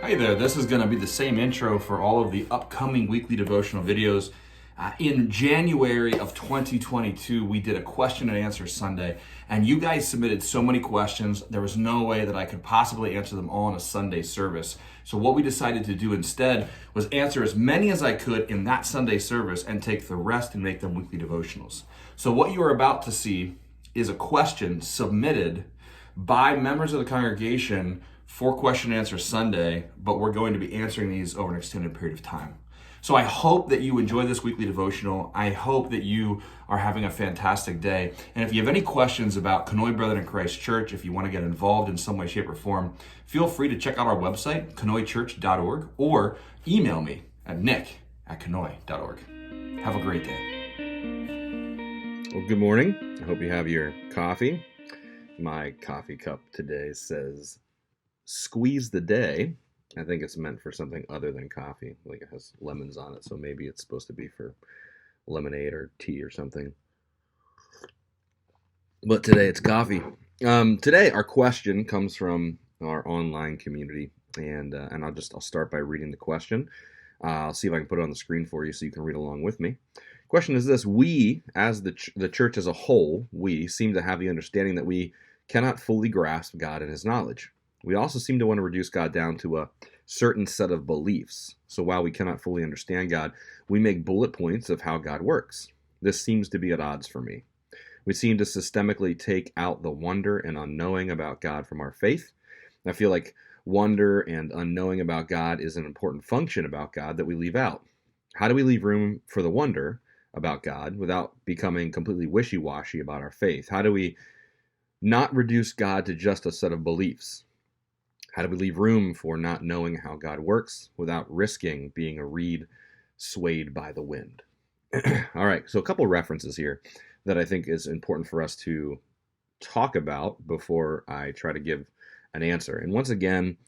Hey there, this is going to be the same intro for all of the upcoming weekly devotional videos. In January of 2022, we did a question and answer Sunday, and you guys submitted so many questions, there was no way that I could possibly answer them all in a Sunday service. So what we decided to do instead was answer as many as I could in that Sunday service and take the rest and make them weekly devotionals. So what you are about to see is a question submitted by members of the congregation for question and answer Sunday, but we're going to be answering these over an extended period of time. So I hope that you enjoy this weekly devotional. I hope that you are having a fantastic day. And if you have any questions about Conoy Brethren in Christ Church, if you want to get involved in some way, shape, or form, feel free to check out our website, conoychurch.org, or email me at nick@conoy.org. Have a great day. Well, good morning. I hope you have your coffee. My coffee cup today says squeeze the day. I think it's meant for something other than coffee. Like it has lemons on it, so maybe it's supposed to be for lemonade or tea or something. But today it's coffee. Today our question comes from our online community, and I'll start by reading the question. I'll see if I can put it on the screen for you so you can read along with me. Question is this: we, as the church as a whole, we seem to have the understanding that we cannot fully grasp God and His knowledge. We also seem to want to reduce God down to a certain set of beliefs. So while we cannot fully understand God, we make bullet points of how God works. This seems to be at odds for me. We seem to systemically take out the wonder and unknowing about God from our faith. I feel like wonder and unknowing about God is an important function about God that we leave out. How do we leave room for the wonder about God without becoming completely wishy-washy about our faith? How do we not reduce God to just a set of beliefs? How do we leave room for not knowing how God works without risking being a reed swayed by the wind? All right, so a couple references here that I think is important for us to talk about before I try to give an answer. And once again,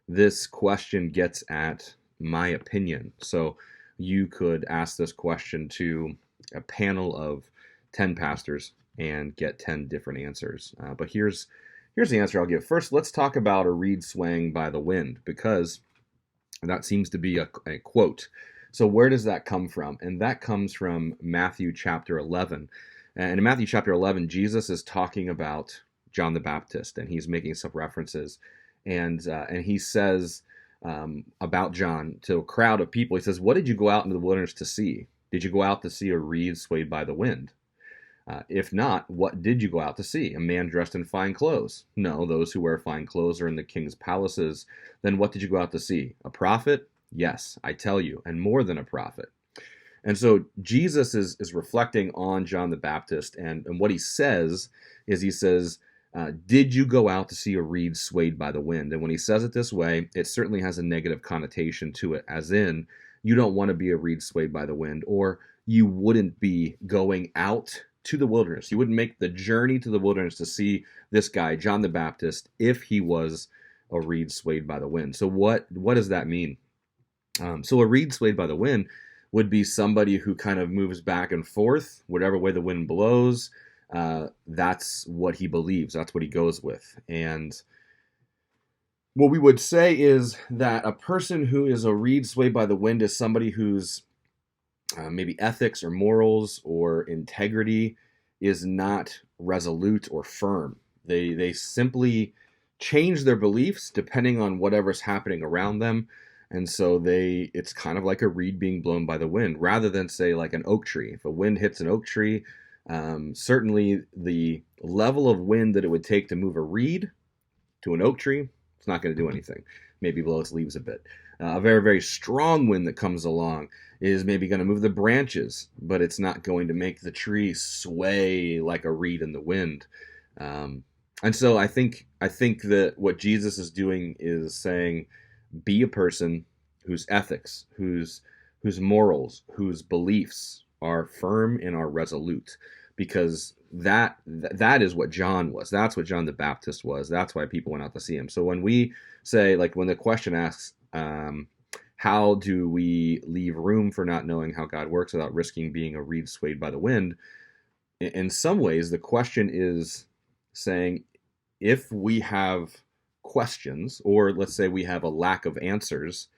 this question gets at my opinion. So you could ask this question to a panel of 10 pastors and get 10 different answers. But here's the answer I'll give. First, let's talk about a reed swaying by the wind, because that seems to be a quote. So where does that come from? And that comes from Matthew chapter 11. And in Matthew chapter 11, Jesus is talking about John the Baptist, and he's making some references. And he says about John to a crowd of people, he says, "What did you go out into the wilderness to see? Did you go out to see a reed swayed by the wind? If not, what did you go out to see? A man dressed in fine clothes? No, those who wear fine clothes are in the king's palaces. Then what did you go out to see? A prophet? Yes, I tell you, and more than a prophet." And so Jesus is reflecting on John the Baptist, and what he says is, he says, did you go out to see a reed swayed by the wind? And when he says it this way, it certainly has a negative connotation to it, as in, you don't want to be a reed swayed by the wind, or you wouldn't be going out to the wilderness. You wouldn't make the journey to the wilderness to see this guy, John the Baptist, if he was a reed swayed by the wind. So what does that mean? So a reed swayed by the wind would be somebody who kind of moves back and forth, whatever way the wind blows. That's what he believes. That's what he goes with. And what we would say is that a person who is a reed swayed by the wind is somebody who's maybe ethics or morals or integrity is not resolute or firm. They simply change their beliefs depending on whatever's happening around them. And so it's kind of like a reed being blown by the wind, rather than, say, like an oak tree. If a wind hits an oak tree, certainly the level of wind that it would take to move a reed to an oak tree, it's not going to do anything. Maybe blow its leaves a bit. A very, very strong wind that comes along is maybe going to move the branches, but it's not going to make the tree sway like a reed in the wind. And so I think that what Jesus is doing is saying, be a person whose ethics, whose morals, whose beliefs are firm and are resolute, because that is what John was. That's what John the Baptist was. That's why people went out to see him. So when we say, like when the question asks, how do we leave room for not knowing how God works without risking being a reed swayed by the wind? In some ways, the question is saying, if we have questions, or let's say we have a lack of answers,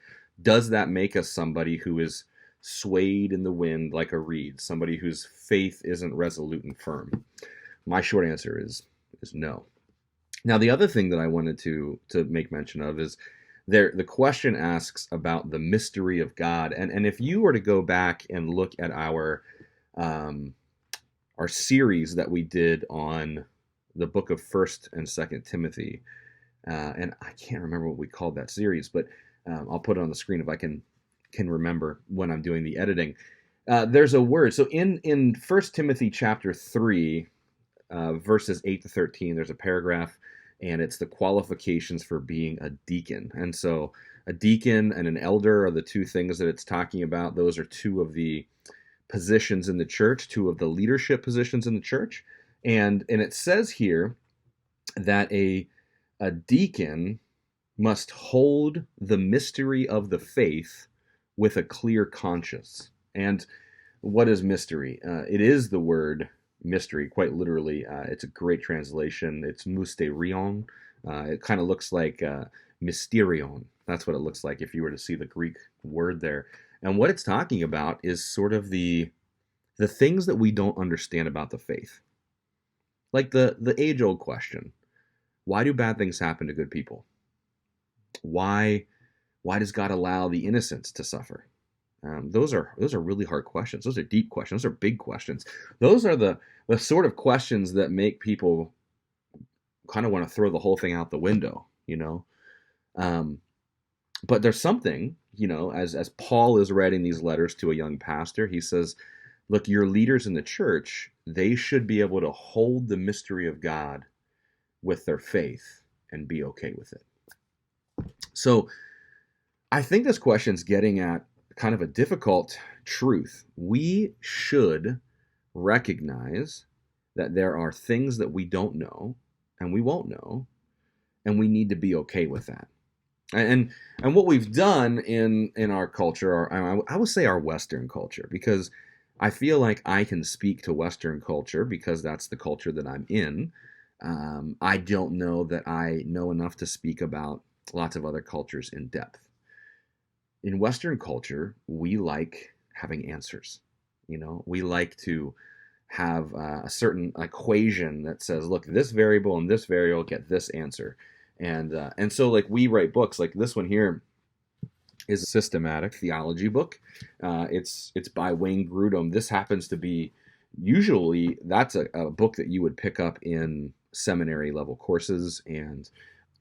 does that make us somebody who is swayed in the wind like a reed, somebody whose faith isn't resolute and firm? My short answer is no. Now, the other thing that I wanted to make mention of is the question asks about the mystery of God. And if you were to go back and look at our series that we did on the book of 1st and 2nd Timothy, and I can't remember what we called that series, but I'll put it on the screen if I can remember when I'm doing the editing. There's a word. So in 1 Timothy chapter 3, verses 8 to 13, there's a paragraph, and it's the qualifications for being a deacon. And so a deacon and an elder are the two things that it's talking about. Those are two of the positions in the church, two of the leadership positions in the church. And it says here that a deacon must hold the mystery of the faith with a clear conscience. And what is mystery? It is the word mystery, quite literally. It's a great translation. It's mysterion. It kind of looks like mysterion. That's what it looks like if you were to see the Greek word there. And what it's talking about is sort of the things that we don't understand about the faith. Like the age-old question: why do bad things happen to good people? Why does God allow the innocents to suffer? Those are really hard questions. Those are deep questions. Those are big questions. Those are the sort of questions that make people kind of want to throw the whole thing out the window, But there's something, as Paul is writing these letters to a young pastor, he says, look, your leaders in the church, they should be able to hold the mystery of God with their faith and be okay with it. So I think this question's getting at kind of a difficult truth. We should recognize that there are things that we don't know and we won't know, and we need to be okay with that. And what we've done in our culture, or I would say our Western culture, because I feel like I can speak to Western culture because that's the culture that I'm in. I don't know that I know enough to speak about lots of other cultures in depth. In Western culture, we like having answers. We like to have a certain equation that says, look, this variable and this variable get this answer. And so like we write books like this one here is a systematic theology book. It's by Wayne Grudem. This happens to be, usually that's a book that you would pick up in seminary level courses. And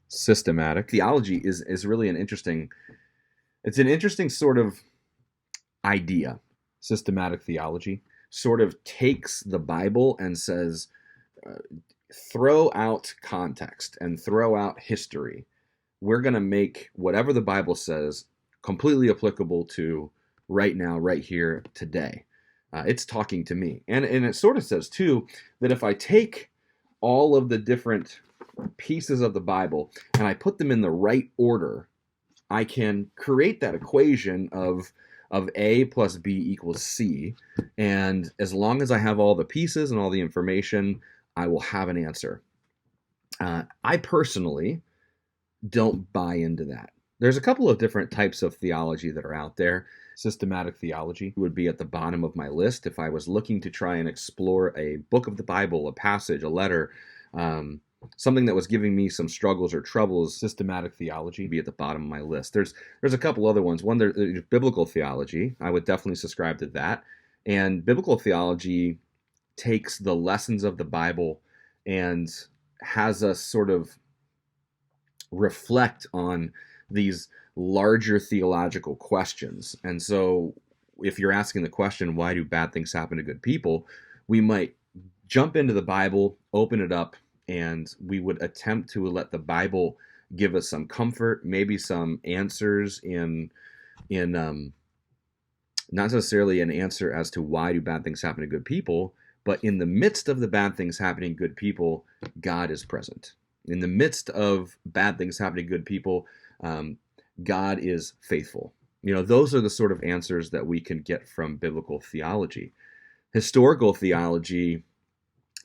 systematic theology is really an interesting sort of idea. Systematic theology sort of takes the Bible and says, throw out context and throw out history. We're going to make whatever the Bible says completely applicable to right now, right here, today. It's talking to me. And it sort of says, too, that if I take all of the different pieces of the Bible and I put them in the right order, I can create that equation of A plus B equals C. And as long as I have all the pieces and all the information, I will have an answer. I personally don't buy into that. There's a couple of different types of theology that are out there. Systematic theology would be at the bottom of my list if I was looking to try and explore a book of the Bible, a passage, a letter, something that was giving me some struggles or troubles. Systematic theology would be at the bottom of my list. There's a couple other ones. One, there's biblical theology. I would definitely subscribe to that. And biblical theology takes the lessons of the Bible and has us sort of reflect on these larger theological questions. And so if you're asking the question, why do bad things happen to good people? We might jump into the Bible, open it up, and we would attempt to let the Bible give us some comfort, maybe some answers in not necessarily an answer as to why do bad things happen to good people, but in the midst of the bad things happening to good people, God is present. In the midst of bad things happening to good people, God is faithful. Those are the sort of answers that we can get from biblical theology. Historical theology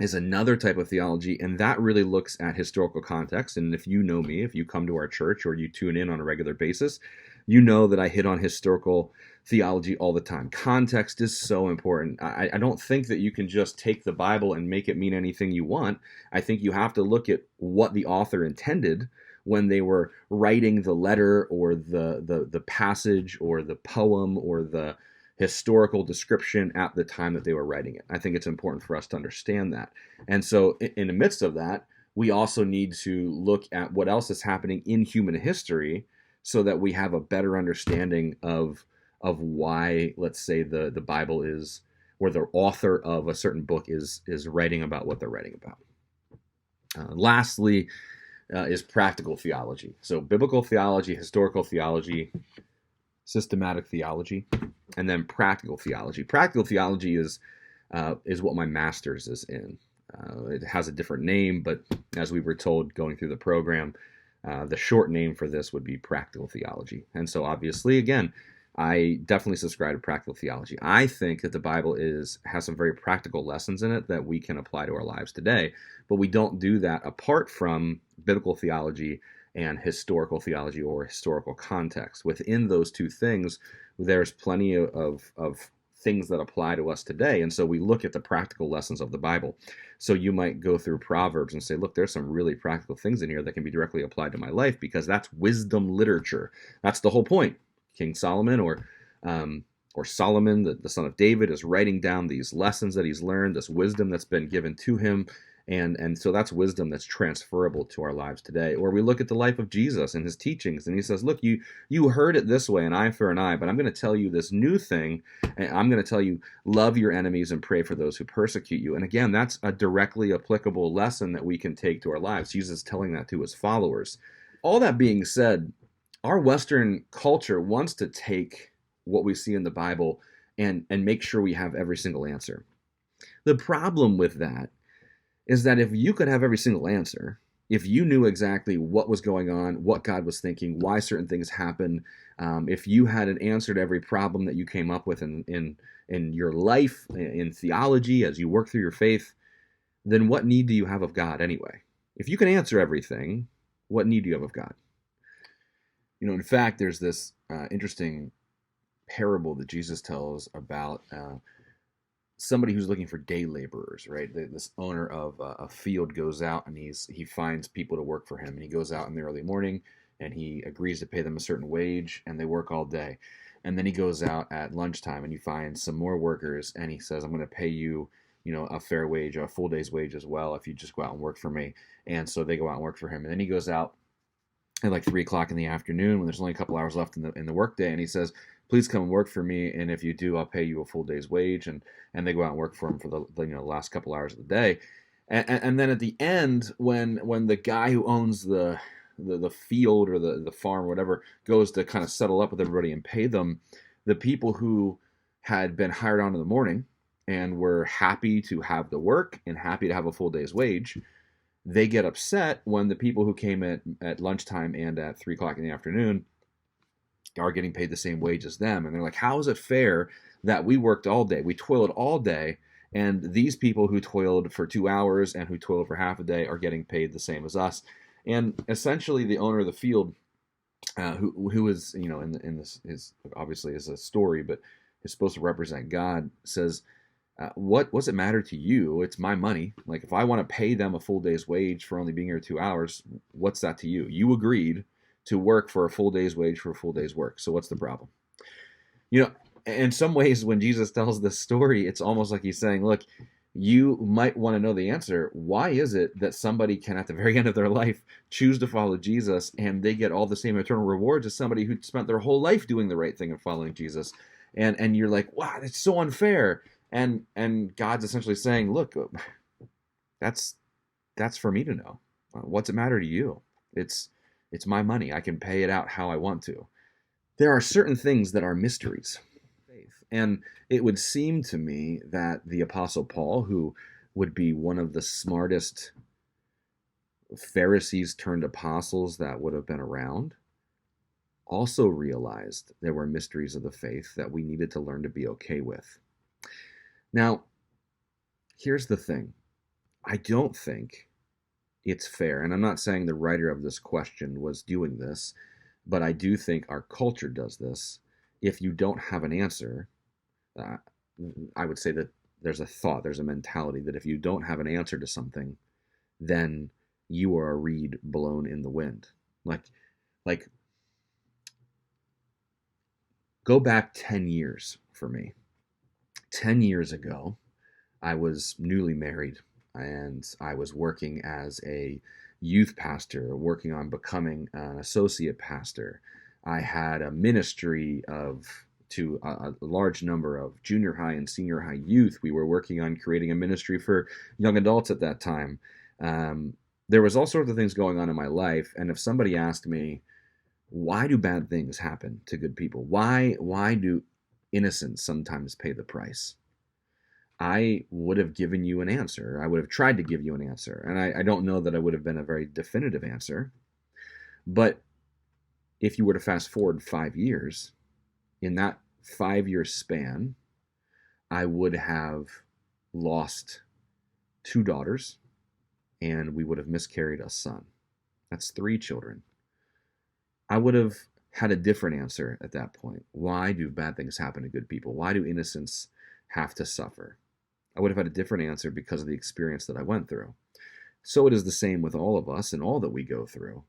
is another type of theology, and that really looks at historical context. And if you know me, if you come to our church or you tune in on a regular basis, you know that I hit on historical theology all the time. Context is so important. I don't think that you can just take the Bible and make it mean anything you want. I think you have to look at what the author intended when they were writing the letter or the passage or the poem or the historical description at the time that they were writing it. I think it's important for us to understand that. And so in the midst of that, we also need to look at what else is happening in human history so that we have a better understanding of why, let's say, the Bible is, or the author of a certain book is writing about what they're writing about. Lastly, is practical theology. So biblical theology, historical theology, systematic theology, and then practical theology. Practical theology is what my master's is in. It has a different name, but as we were told going through the program, the short name for this would be practical theology. And so obviously, again, I definitely subscribe to practical theology. I think that the Bible has some very practical lessons in it that we can apply to our lives today, but we don't do that apart from biblical theology and historical theology or historical context. Within those two things, there's plenty of things that apply to us today. And so we look at the practical lessons of the Bible. So you might go through Proverbs and say, look, there's some really practical things in here that can be directly applied to my life because that's wisdom literature. That's the whole point. King Solomon or Solomon, the son of David, is writing down these lessons that he's learned, this wisdom that's been given to him. And so that's wisdom that's transferable to our lives today. Or we look at the life of Jesus and his teachings, and he says, look, you heard it this way, an eye for an eye, but I'm going to tell you this new thing, and I'm going to tell you, love your enemies and pray for those who persecute you. And again, that's a directly applicable lesson that we can take to our lives. Jesus is telling that to his followers. All that being said, our Western culture wants to take what we see in the Bible and make sure we have every single answer. The problem with that is that if you could have every single answer, if you knew exactly what was going on, what God was thinking, why certain things happen, if you had an answer to every problem that you came up with in your life, in theology, as you work through your faith, then what need do you have of God anyway? If you can answer everything, what need do you have of God? You know, in fact, there's this interesting parable that Jesus tells about somebody who's looking for day laborers, right? This owner of a field goes out and he finds people to work for him. And he goes out in the early morning and he agrees to pay them a certain wage and they work all day. And then he goes out at lunchtime and he finds some more workers and he says, I'm going to pay you, a fair wage, a full day's wage as well if you just go out and work for me. And so they go out and work for him. And then he goes out at like 3 o'clock in the afternoon when there's only a couple hours left in the workday, and he says, please come and work for me, and if you do, I'll pay you a full day's wage. And they go out and work for him for the last couple hours of the day. And then at the end, when the guy who owns the field or the farm or whatever goes to kind of settle up with everybody and pay them, the people who had been hired on in the morning and were happy to have the work and happy to have a full day's wage, they get upset when the people who came at lunchtime and at 3 o'clock in the afternoon are getting paid the same wage as them. And they're like, how is it fair that we worked all day, we toiled all day, and these people who toiled for 2 hours and who toiled for half a day are getting paid the same as us? And essentially the owner of the field, who is, in this is obviously is a story, but is supposed to represent God, says, what does it matter to you? It's my money. Like, if I want to pay them a full day's wage for only being here 2 hours, what's that to you? You agreed to work for a full day's wage for a full day's work. So what's the problem? In some ways, when Jesus tells this story, it's almost like he's saying, look, you might want to know the answer. Why is it that somebody can, at the very end of their life, choose to follow Jesus and they get all the same eternal rewards as somebody who spent their whole life doing the right thing and following Jesus? And you're like, wow, that's so unfair. And God's essentially saying, look, that's for me to know. What's it matter to you? It's my money. I can pay it out how I want to. There are certain things that are mysteries. And it would seem to me that the Apostle Paul, who would be one of the smartest Pharisees turned apostles that would have been around, also realized there were mysteries of the faith that we needed to learn to be okay with. Now, here's the thing. I don't think it's fair, and I'm not saying the writer of this question was doing this, but I do think our culture does this. If you don't have an answer, uh, I would say that there's a thought, there's a mentality that if you don't have an answer to something, then you are a reed blown in the wind. Like, like go back 10 years for me. 10 years ago, I was newly married and I was working as a youth pastor, working on becoming an associate pastor. I had a ministry of to a large number of junior high and senior high youth. We were working on creating a ministry for young adults at that time. There was all sorts of things going on in my life, and if somebody asked me, why do bad things happen to good people? Why do innocents sometimes pay the price? I would have given you an answer. I would have tried to give you an answer. And I don't know that I would have been a very definitive answer. But if you were to fast forward 5 years, in that 5 year span, I would have lost 2 daughters and we would have miscarried a son. That's 3 children. I would have had a different answer at that point. Why do bad things happen to good people? Why do innocents have to suffer? I would have had a different answer because of the experience that I went through. So it is the same with all of us and all that we go through.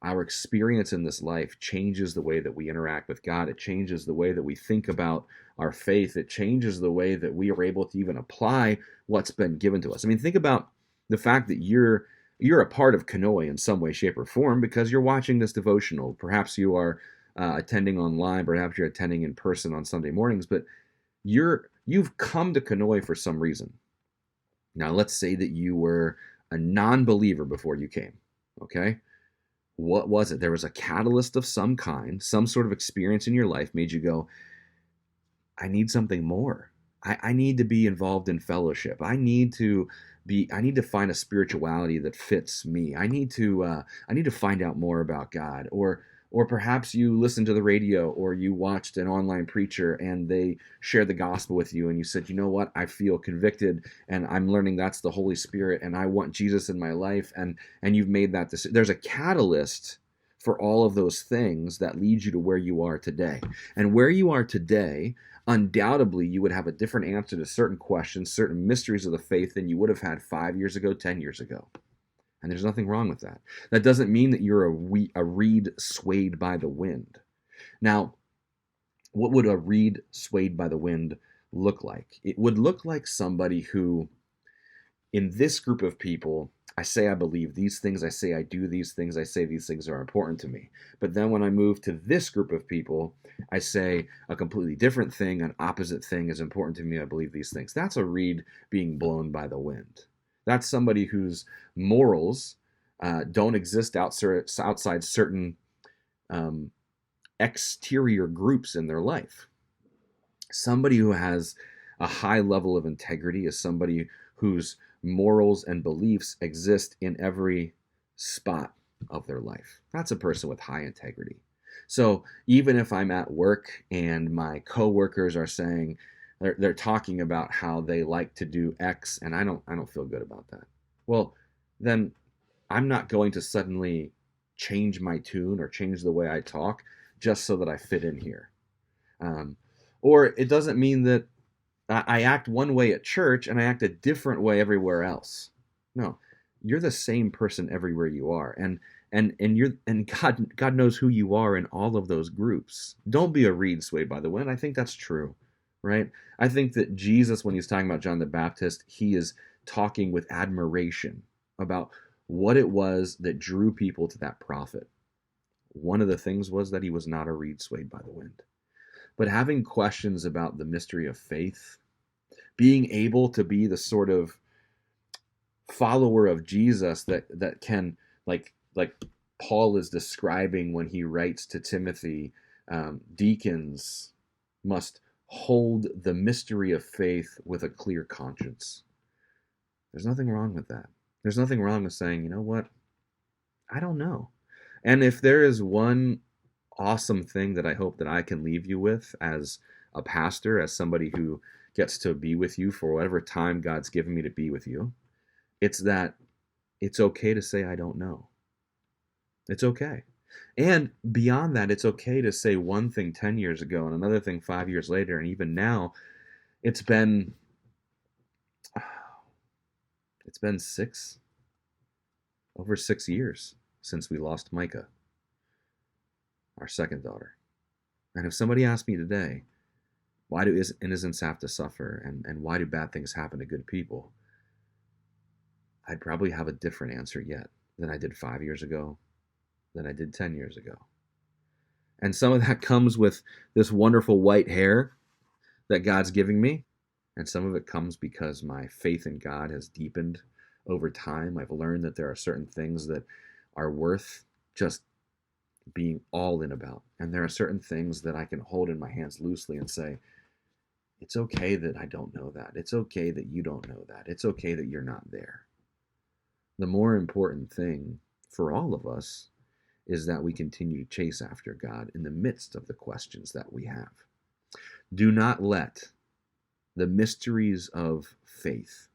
Our experience in this life changes the way that we interact with God. It changes the way that we think about our faith. It changes the way that we are able to even apply what's been given to us. I mean, think about the fact that you're a part of Kanoi in some way, shape, or form because you're watching this devotional. Perhaps you are attending online. Perhaps you're attending in person on Sunday mornings. But you've come to Kanoi for some reason. Now, let's say that you were a non-believer before you came. Okay? What was it? There was a catalyst of some kind, some sort of experience in your life made you go, I need something more. I need to be involved in fellowship. I need to find a spirituality that fits me. I need to find out more about God. Or perhaps you listened to the radio or you watched an online preacher and they shared the gospel with you and you said, you know what, I feel convicted and I'm learning that's the Holy Spirit and I want Jesus in my life, and you've made that decision. There's a catalyst for all of those things that leads you to where you are today. And where you are today, undoubtedly you would have a different answer to certain questions, certain mysteries of the faith than you would have had 5 years ago, 10 years ago. And there's nothing wrong with that. That doesn't mean that you're a reed swayed by the wind. Now, what would a reed swayed by the wind look like? It would look like somebody who, in this group of people, I say I believe these things, I say I do these things, I say these things are important to me. But then when I move to this group of people, I say a completely different thing, an opposite thing is important to me, I believe these things. That's a reed being blown by the wind. That's somebody whose morals don't exist outside certain exterior groups in their life. Somebody who has a high level of integrity is somebody whose morals and beliefs exist in every spot of their life. That's a person with high integrity. So even if I'm at work and my coworkers are saying, they're talking about how they like to do X, and I don't feel good about that. Well, then I'm not going to suddenly change my tune or change the way I talk just so that I fit in here. Or it doesn't mean that I act one way at church and I act a different way everywhere else. No, you're the same person everywhere you are, and God knows who you are in all of those groups. Don't be a reed swayed by the wind. I think that's true. Right? I think that Jesus, when he's talking about John the Baptist, he is talking with admiration about what it was that drew people to that prophet. One of the things was that he was not a reed swayed by the wind. But having questions about the mystery of faith, being able to be the sort of follower of Jesus that can, like Paul is describing when he writes to Timothy, deacons must hold the mystery of faith with a clear conscience. There's nothing wrong with that. There's nothing wrong with saying, you know what? I don't know. And if there is one awesome thing that I hope that I can leave you with as a pastor, as somebody who gets to be with you for whatever time God's given me to be with you, It's that it's okay to say, I don't know. It's okay. And beyond that, it's okay to say one thing 10 years ago and another thing 5 years later. And even now, it's been, it's been over 6 years since we lost Micah, our second daughter. And if somebody asked me today, why do innocents have to suffer and why do bad things happen to good people? I'd probably have a different answer yet than I did 5 years ago, than I did 10 years ago. And some of that comes with this wonderful white hair that God's giving me. And some of it comes because my faith in God has deepened over time. I've learned that there are certain things that are worth just being all in about. And there are certain things that I can hold in my hands loosely and say, it's okay that I don't know that. It's okay that you don't know that. It's okay that you're not there. The more important thing for all of us is that we continue to chase after God in the midst of the questions that we have. Do not let the mysteries of faith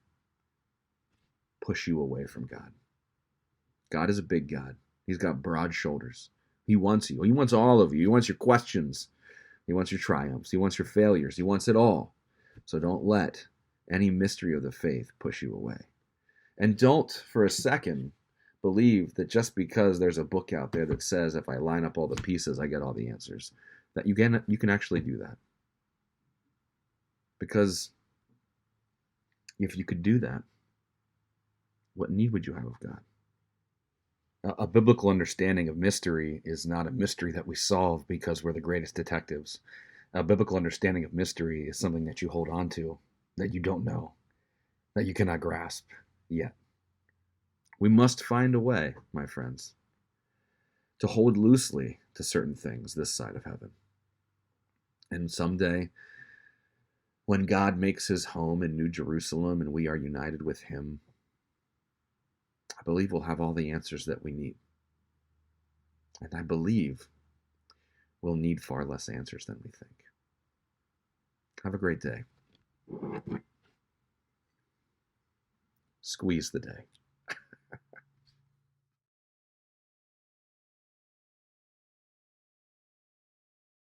push you away from God. God is a big God. He's got broad shoulders. He wants you. He wants all of you. He wants your questions. He wants your triumphs. He wants your failures. He wants it all. So don't let any mystery of the faith push you away. And don't for a second believe that just because there's a book out there that says if I line up all the pieces, I get all the answers, that you can actually do that. Because if you could do that, what need would you have of God? A biblical understanding of mystery is not a mystery that we solve because we're the greatest detectives. A biblical understanding of mystery is something that you hold on to, that you don't know, that you cannot grasp yet. We must find a way, my friends, to hold loosely to certain things this side of heaven. And someday, when God makes his home in New Jerusalem and we are united with him, I believe we'll have all the answers that we need. And I believe we'll need far less answers than we think. Have a great day. Squeeze the day.